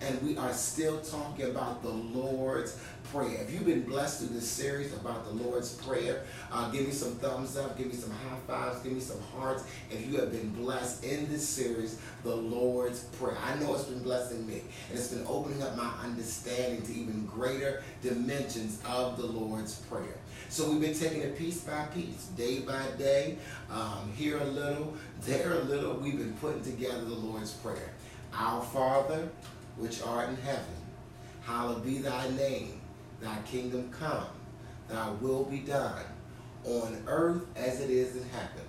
and we are still talking about the Lord's Prayer. If you've been blessed through this series about the Lord's Prayer, give me some thumbs up, give me some high fives, give me some hearts if you have been blessed in this series, the Lord's Prayer. I know it's been blessing me, and it's been opening up my understanding to even greater dimensions of the Lord's Prayer. So we've been taking it piece by piece, day by day, here a little, there a little. We've been putting together the Lord's Prayer. Our Father, which art in heaven, hallowed be thy name. Thy kingdom come, thy will be done, on earth as it is in heaven.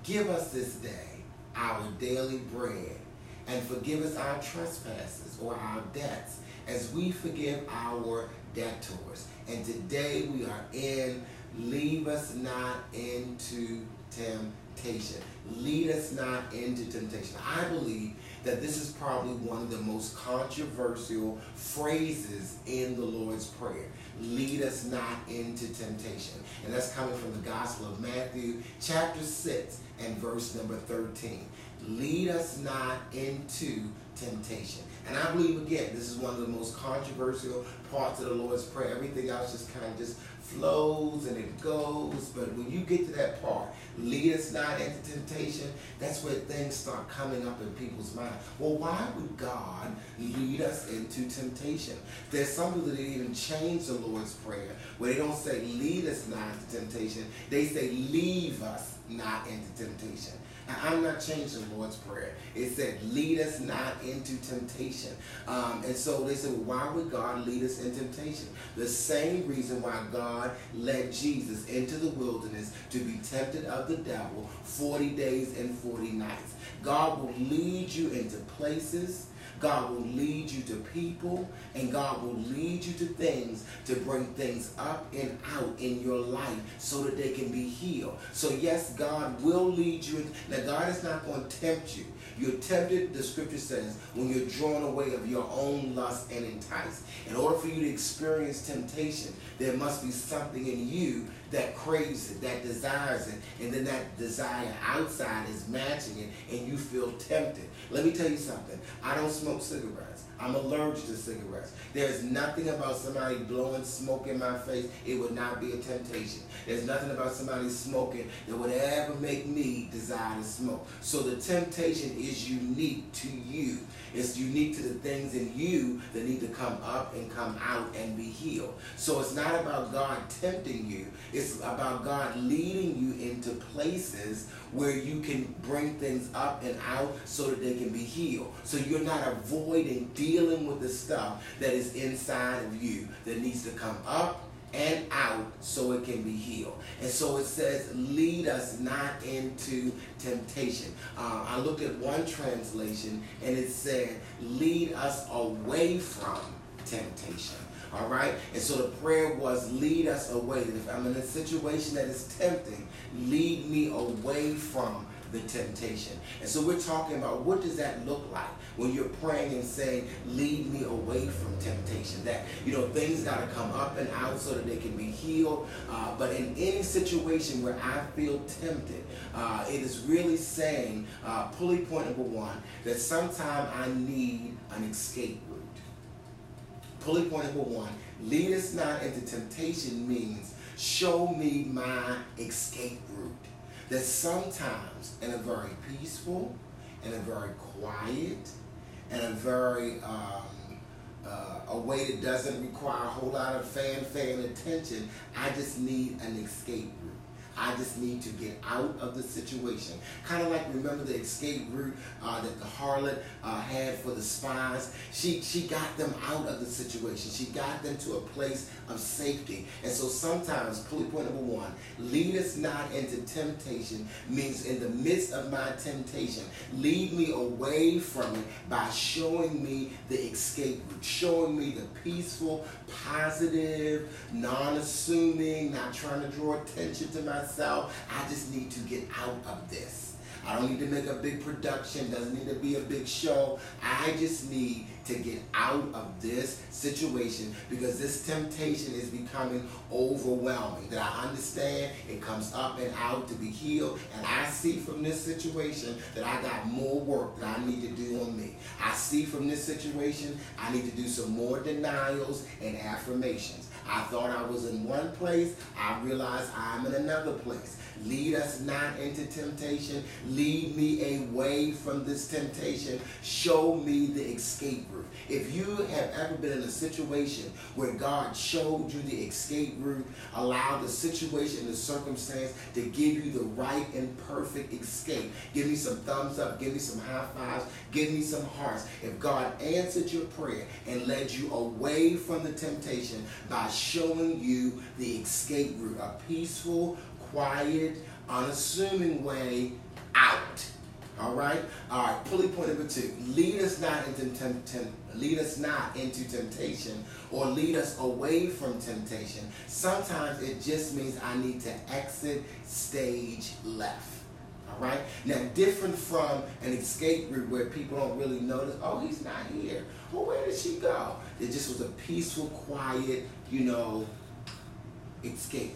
Give us this day our daily bread, and forgive us our trespasses or our debts, as we forgive our debtors. And today we are in, lead us not into temptation. Lead us not into temptation. I believe that this is probably one of the most controversial phrases in the Lord's Prayer. Lead us not into temptation. And that's coming from the Gospel of Matthew, chapter 6 and verse number 13. Lead us not into temptation. And I believe, again, this is one of the most controversial parts of the Lord's Prayer. Everything else just kind of just flows and it goes. But when you get to that part, lead us not into temptation, that's where things start coming up in people's minds. Well, why would God lead us into temptation? There's some people that even change the Lord's Prayer, where they don't say lead us not into temptation. They say leave us not into temptation. I'm not changing the Lord's Prayer. It said, lead us not into temptation. And so they said, well, why would God lead us in temptation? The same reason why God led Jesus into the wilderness to be tempted of the devil 40 days and 40 nights. God will lead you into places, God will lead you to people, and God will lead you to things to bring things up and out in your life so that they can be healed. So yes, God will lead you. Now, God is not going to tempt you. You're tempted, the scripture says, when you're drawn away of your own lust and enticed. In order for you to experience temptation, there must be something in you that craves it, that desires it, and then that desire outside is matching it, and you feel tempted. Let me tell you something. I don't smoke cigarettes. I'm allergic to cigarettes. There's nothing about somebody blowing smoke in my face. It would not be a temptation. There's nothing about somebody smoking that would ever make me desire to smoke. So the temptation is unique to you. It's unique to the things in you that need to come up and come out and be healed. So it's not about God tempting you. It's about God leading you into places where you can bring things up and out so that they can be healed. So you're not avoiding dealing with the stuff that is inside of you that needs to come up and out so it can be healed. And so it says, lead us not into temptation. I looked at one translation and it said, lead us away from temptation. All right? And so the prayer was, lead us away. If I'm in a situation that is tempting, lead me away from the temptation. And so we're talking about, what does that look like when you're praying and saying, lead me away from temptation? That, things got to come up and out so that they can be healed. But in any situation where I feel tempted, it is really saying, pulley point number one, that sometime I need an escape route. Pulley point number one, lead us not into temptation means show me my escape route. That sometimes in a very peaceful, in a very quiet, and a very a way that doesn't require a whole lot of fanfare and attention, I just need an escape route. I just need to get out of the situation. Kind of like, remember the escape route that the harlot had for the spies? She got them out of the situation. She got them to a place of safety. And so sometimes, pulley point number one, lead us not into temptation means in the midst of my temptation, lead me away from it by showing me the escape route, showing me the peaceful, positive, non-assuming, not trying to draw attention to myself. I just need to get out of this. I don't need to make a big production. Doesn't need to be a big show. I just need to get out of this situation because this temptation is becoming overwhelming. That I understand it comes up and out to be healed, and I see from this situation that I got more work that I need to do on me. I see from this situation I need to do some more denials and affirmations. I thought I was in one place. I realized I'm in another place. Lead us not into temptation. Lead me away from this temptation. Show me the escape route. If you have ever been in a situation where God showed you the escape route, allow the situation, the circumstance to give you the right and perfect escape. Give me some thumbs up. Give me some high fives. Give me some hearts. If God answered your prayer and led you away from the temptation by showing you the escape route, a peaceful, quiet, unassuming way out. All right? All right, pulley point number 2. Lead us not into temptation or lead us away from temptation. Sometimes it just means I need to exit stage left. All right? Now, different from an escape route where people don't really notice, oh, he's not here. Well, where did she go? It just was a peaceful, quiet, escape.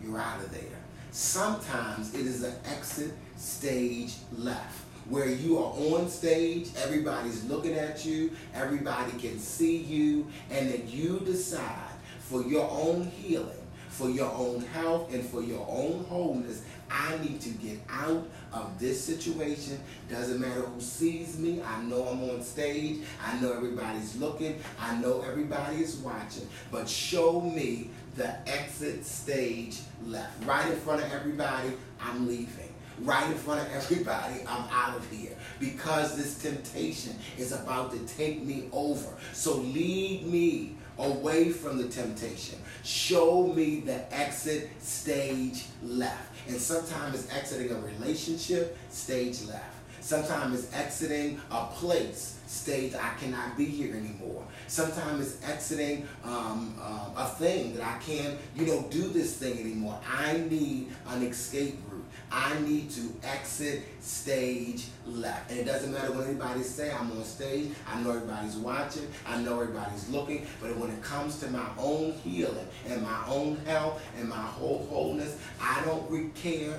You're out of there. Sometimes it is an exit stage left, where you are on stage, everybody's looking at you, everybody can see you, and that you decide for your own healing, for your own health, and for your own wholeness, I need to get out of this situation. Doesn't matter who sees me. I know I'm on stage. I know everybody's looking. I know everybody is watching. But show me the exit stage left. Right in front of everybody, I'm leaving. Right in front of everybody, I'm out of here. Because this temptation is about to take me over. So lead me away from the temptation. Show me the exit stage left. And sometimes it's exiting a relationship, stage left. Sometimes it's exiting a place, stage I cannot be here anymore. Sometimes it's exiting a thing that I can't, do this thing anymore. I need an escape route. I need to exit stage left. And it doesn't matter what anybody say. I'm on stage. I know everybody's watching. I know everybody's looking. But when it comes to my own healing and my own health and my whole wholeness, I don't care.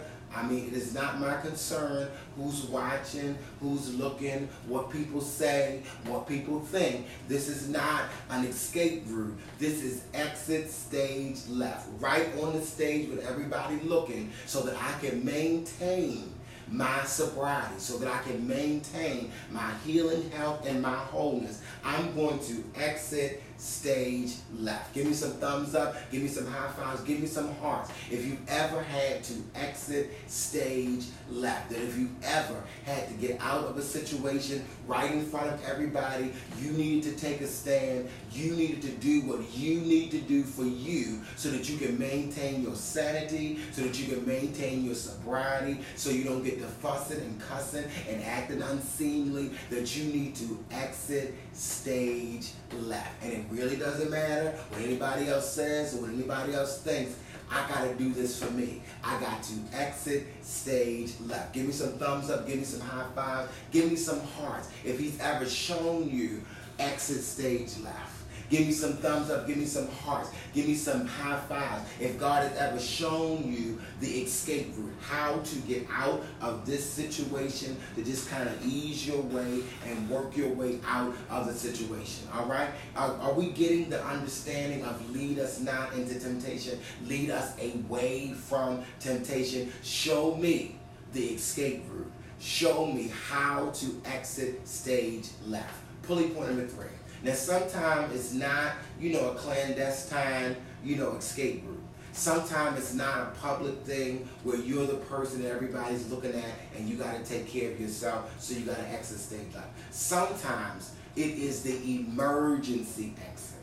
It is not my concern who's watching, who's looking, what people say, what people think. This is not an escape route. This is exit stage left. Right on the stage with everybody looking so that I can maintain my sobriety, so that I can maintain my healing, health, and my wholeness. I'm going to exit stage left. Give me some thumbs up. Give me some high fives. Give me some hearts. If you've ever had to exit stage left, that if you ever had to get out of a situation right in front of everybody, you needed to take a stand. You needed to do what you need to do for you so that you can maintain your sanity, so that you can maintain your sobriety, so you don't get to fussing and cussing and acting unseemly, that you need to exit stage left. And it really doesn't matter what anybody else says or what anybody else thinks. I got to do this for me. I got to exit stage left. Give me some thumbs up. Give me some high fives. Give me some hearts. If he's ever shown you exit stage left, give me some thumbs up. Give me some hearts. Give me some high fives. If God has ever shown you the escape route, how to get out of this situation, to just kind of ease your way and work your way out of the situation. All right? Are we getting the understanding of lead us not into temptation? Lead us away from temptation. Show me the escape route. Show me how to exit stage left. Pulley point number 3. Now, sometimes it's not, a clandestine, escape route. Sometimes it's not a public thing where you're the person that everybody's looking at and you got to take care of yourself, so you got to exit stage left. Sometimes it is the emergency exit,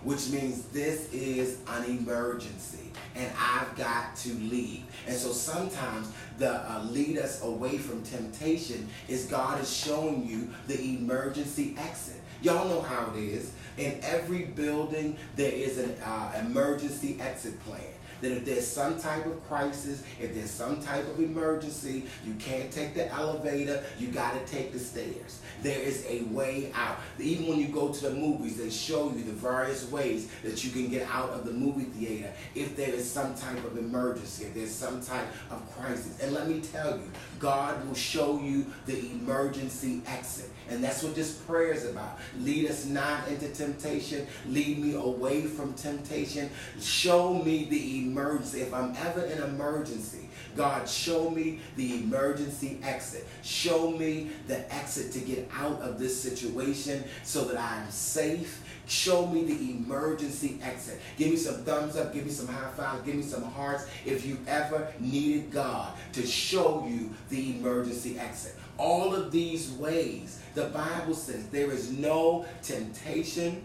which means this is an emergency and I've got to leave. And so sometimes the lead us away from temptation is God is showing you the emergency exit. Y'all know how it is. In every building, there is an emergency exit plan. that if there's some type of crisis, if there's some type of emergency, you can't take the elevator, you got to take the stairs. There is a way out. Even when you go to the movies, they show you the various ways that you can get out of the movie theater if there is some type of emergency, if there's some type of crisis. And let me tell you, God will show you the emergency exit. And that's what this prayer is about. Lead us not into temptation. Lead me away from temptation. Show me the emergency. If I'm ever in an emergency, God, show me the emergency exit. Show me the exit to get out of this situation so that I am safe. Show me the emergency exit. Give me some thumbs up. Give me some high fives. Give me some hearts if you ever needed God to show you the emergency exit. All of these ways, the Bible says there is no temptation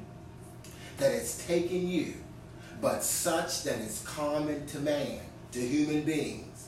that has taken you, but such that is common to man, to human beings,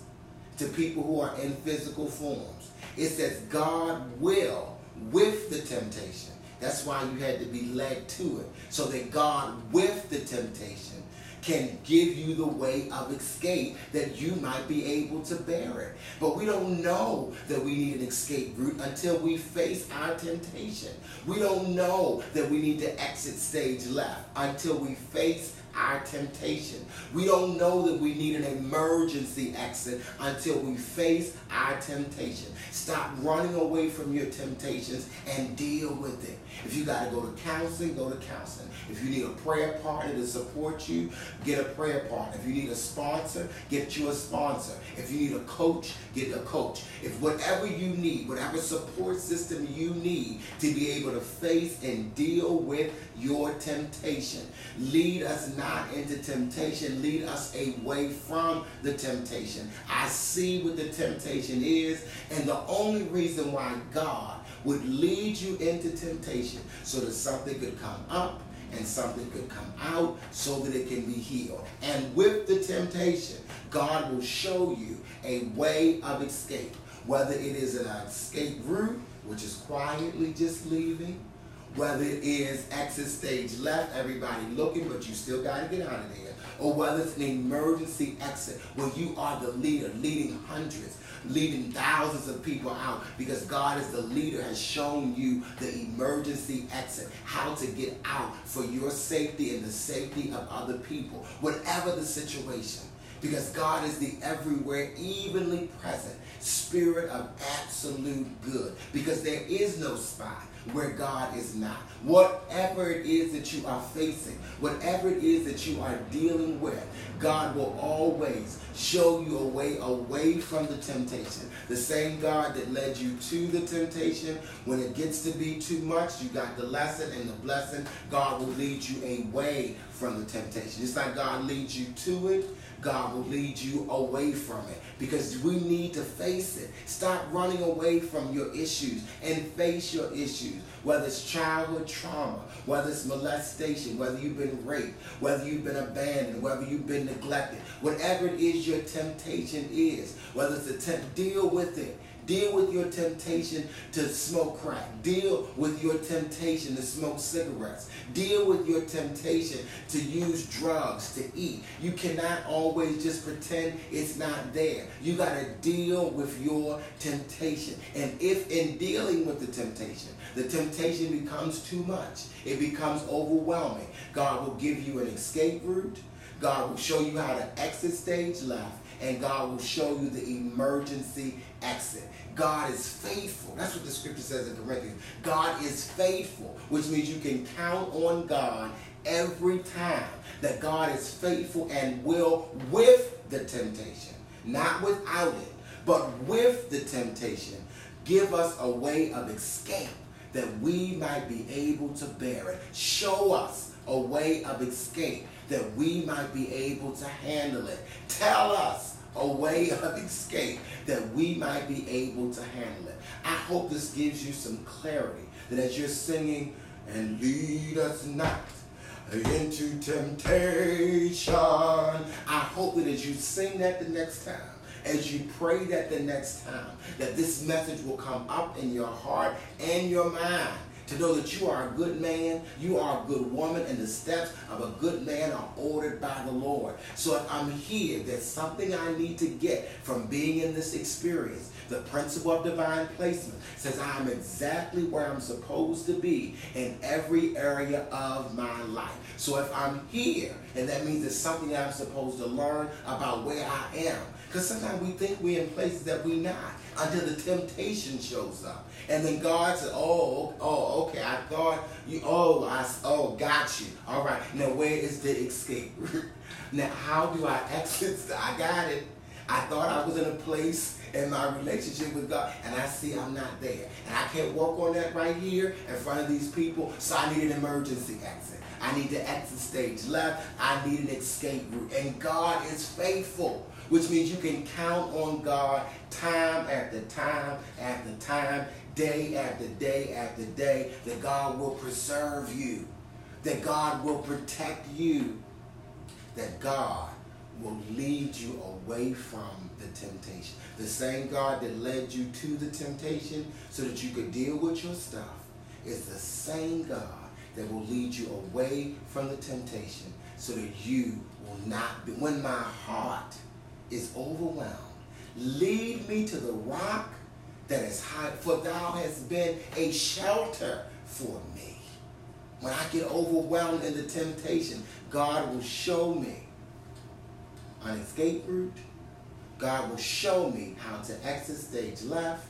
to people who are in physical forms. It says God will with the temptation. That's why you had to be led to it. So that God with the temptation can give you the way of escape that you might be able to bear it. But we don't know that we need an escape route until we face our temptation. We don't know that we need to exit stage left until we face our temptation. We don't know that we need an emergency exit until we face our temptation. Stop running away from your temptations and deal with it. If you got to go to counseling, go to counseling. If you need a prayer partner to support you, get a prayer partner. If you need a sponsor, get you a sponsor. If you need a coach, get a coach. If whatever you need, whatever support system you need to be able to face and deal with your temptation, lead us not into temptation, lead us away from the temptation. I see what the temptation is, and the only reason why God would lead you into temptation so that something could come up and something could come out so that it can be healed. And with the temptation, God will show you a way of escape, whether it is an escape route, which is quietly just leaving, whether it is exit stage left, everybody looking, but you still got to get out of there, or whether it's an emergency exit where you are the leader, leading hundreds, leading thousands of people out, because God as the leader has shown you the emergency exit, how to get out for your safety and the safety of other people, whatever the situation. Because God is the everywhere, evenly present Spirit of absolute good. Because there is no spot where God is not. Whatever it is that you are facing, whatever it is that you are dealing with, God will always show you a way away from the temptation. The same God that led you to the temptation, when it gets to be too much, you got the lesson and the blessing. God will lead you away from the temptation. Just like God leads you to it, God will lead you away from it, because we need to face it. Stop running away from your issues and face your issues, whether it's childhood trauma, whether it's molestation, whether you've been raped, whether you've been abandoned, whether you've been neglected. Whatever it is your temptation is, whether it's deal with it. Deal with your temptation to smoke crack. Deal with your temptation to smoke cigarettes. Deal with your temptation to use drugs, to eat. You cannot always just pretend it's not there. You got to deal with your temptation. And if in dealing with the temptation becomes too much, it becomes overwhelming, God will give you an escape route. God will show you how to exit stage left, and God will show you the emergency exit. God is faithful. That's what the scripture says in Corinthians. God is faithful, which means you can count on God every time, that God is faithful and will with the temptation, not without it, but with the temptation, give us a way of escape that we might be able to bear it. Show us a way of escape that we might be able to handle it. Tell us a way of escape that we might be able to handle it. I hope this gives you some clarity, that as you're singing, and lead us not into temptation, I hope that as you sing that the next time, as you pray that the next time, that this message will come up in your heart and your mind, to know that you are a good man, you are a good woman, and the steps of a good man are ordered by the Lord. So if I'm here, there's something I need to get from being in this experience. The principle of divine placement says I'm exactly where I'm supposed to be in every area of my life. So if I'm here, and that means there's something I'm supposed to learn about where I am. Because sometimes we think we're in places that we're not until the temptation shows up. And then God said, okay, I thought you, got you. All right, now where is the escape route? Now how do I exit? I got it. I thought I was in a place in my relationship with God, and I see I'm not there. And I can't work on that right here in front of these people, so I need an emergency exit. I need to exit stage left. I need an escape route. And God is faithful, which means you can count on God time after time after time, day after day after day, that God will preserve you, that God will protect you, that God will lead you away from the temptation. The same God that led you to the temptation so that you could deal with your stuff is the same God that will lead you away from the temptation so that you will not be. When my heart is overwhelmed, lead me to the rock that is high, for thou hast been a shelter for me. When I get overwhelmed in the temptation, God will show me an escape route. God will show me how to exit stage left.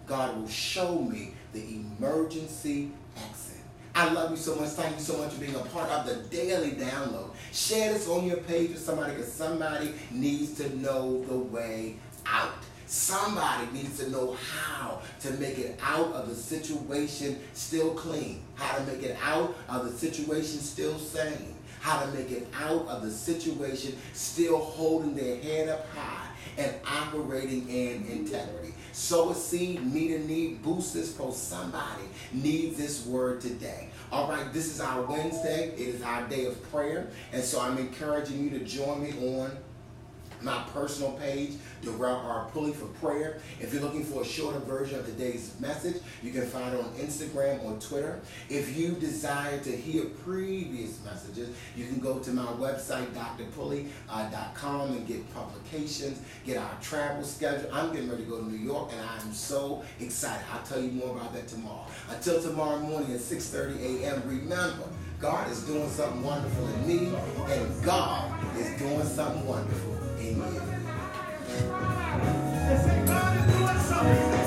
God will show me the emergency exit. I love you so much. Thank you so much for being a part of the Daily Download. Share this on your page with somebody, because somebody needs to know the way out. Somebody needs to know how to make it out of the situation still clean, how to make it out of the situation still sane, how to make it out of the situation still holding their head up high and operating in integrity. Sow a seed, meet a need, boost this post. Somebody needs this word today. All right, this is our Wednesday. It is our day of prayer. And so I'm encouraging you to join me on my personal page, Darrell R. Pulley, for prayer. If you're looking for a shorter version of today's message, you can find it on Instagram or Twitter. If you desire to hear previous messages, you can go to my website, drpulley.com, and get publications, get our travel schedule. I'm getting ready to go to New York, and I am so excited. I'll tell you more about that tomorrow. Until tomorrow morning at 6:30 a.m., remember, God is doing something wonderful in me, and God is doing something wonderful in you. God is doing something.